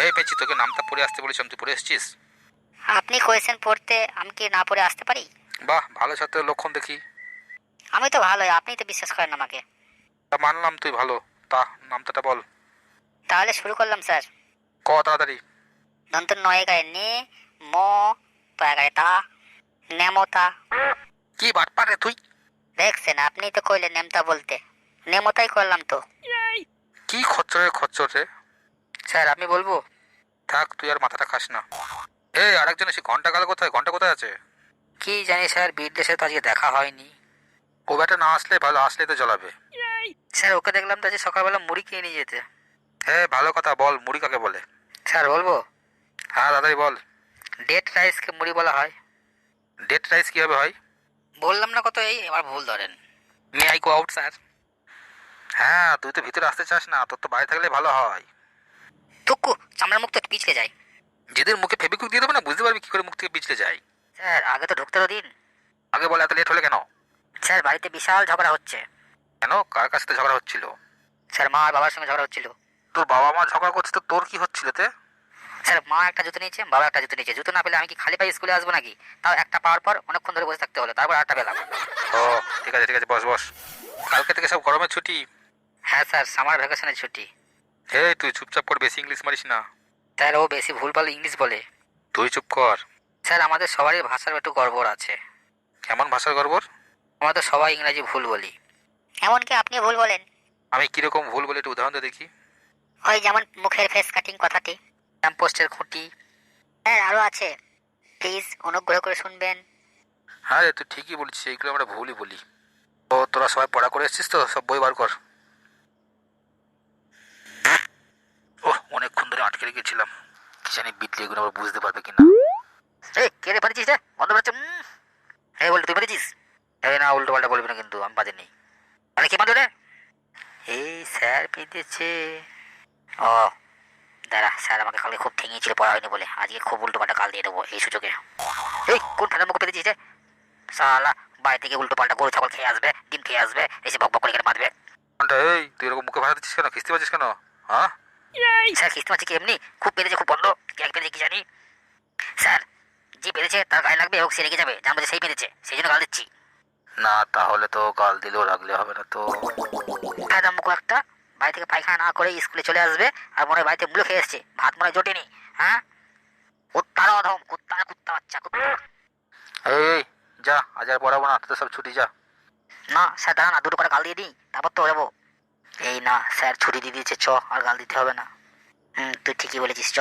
এই পেঁচি, তোকে নামটা পড়ে আসতে বলেছিলাম, তুই পড়ে এসেছিস? আপনি কয়েছেন পড়তে, আমি কি না পড়ে আসতে পারি? বাহ, ভালো ছাত্রের লক্ষণ দেখি। আমি তো ভালোই, আপনিই তো বিশ্বাস করেন না আমাকে। তা মানলাম তুই ভালো। তা নামটা বল। তাহলে শুরু করলাম স্যার। তাড়াতাড়ি। দন্ত নয় গায়ে নে, ম, গায়ে তা, নেমতা। কি বাটপার রে তুই! দেখছেন, আপনিই তো কইলেন নেমতা বলতে, নেমতাই করলাম তো। কি খচ্চর রে! স্যার আমি বলবো? থাক, তুই আর মাথাটা খাস না। এই আরেকজন এসে ঘন্টা কাল কোথায়? ঘন্টা কোথায় আছে? কি জানি স্যার, বিদ্যের সাথে আজকে দেখা হয়নি। ও ব্যাটা না আসলে ভালো, আসলে তো জ্বলাবে। স্যার ওকে দেখলাম তো আজকে সকালবেলা মুড়ি কিনে নিয়ে যেতে। হ্যাঁ, ভালো কথা, বল মুড়ি কাকে বলে? স্যার বলবো? হ্যাঁ দাদাই বল। ডেট রাইসকে মুড়ি বলা হয়। ডেট রাইস কিভাবে হয়? বললাম না কত, এই এবার ভুল ধরেন। May I go out sir? হ্যাঁ, তুই তো ভিতরে আসতে চাস না, তোর তো বাইরে থাকলে ভালো হয়। থুকু, চামড়ার মুখ তো একটু পিছলে যায়। যেদের মুখে ফেবিকুইক দিয়ে দেবো না, বুঝতে পারবি কি করে মুখ থেকে পিছলে যায়। স্যার আগে তো ঢুকতে তো দিন। আগে বল, এত লেট হলে কেন? স্যার বাড়িতে বিশাল ঝগড়া হচ্ছে। কেন, কার কাছ থেকে ঝগড়া হচ্ছিল? স্যার মা আর বাবার সঙ্গে ঝগড়া হচ্ছিল। তোর বাবা মা ঝগড়া করছে তো তোর কি হচ্ছিল তে? স্যার মা একটা জুতো নিয়েছে, বাবা একটা জুতো নিয়েছে। জুতো না পেলে আমি কি খালি পায়ে স্কুলে আসবো নাকি? তাও একটা পাওয়ার পর অনেকক্ষণ ধরে বসে থাকতে হলো, তারপর আরেকটা পেলাম। ও, ঠিক আছে ঠিক আছে, বস বস। কালকে থেকে সব গরমের ছুটি। হ্যাঁ স্যার, সামার ভ্যাকেশনের ছুটি। হে, তুই চুপচাপ করে, বেশি ইংলিশ মারিস না। স্যার ও বেশি ভুলভাল ইংলিশ বলে। তুই চুপ কর। স্যার আমাদের সবারই ভাষার একটু গড়বড় আছে। কেমন ভাষার গড়বড়? আমাদের সবাই ইংরাজি ভুল বলি। এমনকি আপনি ভুল বলেন। আমি কিরকম ভুল বলে একটু উদাহরণ দিয়ে দেখি। ওই যেমন মুখের ফেস কাটিং কথাটি, ল্যাম্পপোস্টের খুঁটি। স্যার আরও আছে, প্লিজ অনুগ্রহ করে শুনবেন। হ্যাঁ রে, তুই ঠিকই বলছিস, এইগুলো আমরা ভুলই বলি। তো তোরা সবাই পড়া করে এসেছিস তো? সব বই বার কর। ওহ, অনেকক্ষণ ধরে আটকে রেখেছিলাম, কি জানি বিটলি এগুলো আবার বুঝতে পারবে কিনা। এই কে রে পারিছিস রে, বন্ধ পাচ্ছে। এই বল, তুই পেরেছিস? এই না, উল্টো পাল্টা বলবি না কিন্তু, আমি পারিনি। মানে কি পারো রে? এই স্যার পেতেছে। ও দাঁড়া, স্যার আমাকে কালকে খুব ঠেঙিয়েছিল পড়া হয়নি বলে, আজকে খুব উল্টো পাল্টা গাল দিয়ে দেবো এই সুযোগে। এই কোন ঠান্ডার মুখে পেতেছিস রে? শালা, বাড়ি থেকে উল্টো পাল্টা গরু ছাগল খেয়ে আসবে, ডিম খেয়ে আসবে, এসে বক বক করে এখানে বাঁধবে। এই, তুই এরকম মুখে ভাড়া দিচ্ছিস কেন? খিস্তি পাচ্ছিস কেন? হ্যাঁ, স্যার কিস্তি মারছে কি এমনি? খুব পেরেছে, খুব বন্ধ। কে পেরেছে কি জানি। স্যার যে পেরেছে তার গায়ে লাগবে, হোক সে রেগে যাবে, জানবো যে সেই পেরেছে, সেই জন্য গাল দিচ্ছি। না তাহলে তো গাল দিলেও রাখলে হবে না তো। ফায়দা মুখো একটা, বাড়ি থেকে পায়খানা না করে স্কুলে চলে আসবে, আর মনে হয় বাড়িতে মুলো খেয়ে এসছে, ভাত মনে হয় জোটেনি। হ্যাঁ, কুত্তার অধম, কুত্তার কুত্তা বাচ্চা এই যা, আজ আর পড়াবো না, তোদের সব ছুটি, যা। না স্যার দাঁড়া না, দুটো করে গাল দিয়ে দিই, তারপর তো যাবো। এই না স্যার, ছুটি দিয়ে দিয়েছে, চ আর গাল দিতে হবে না। তুই ঠিকই বলেছিস, চ।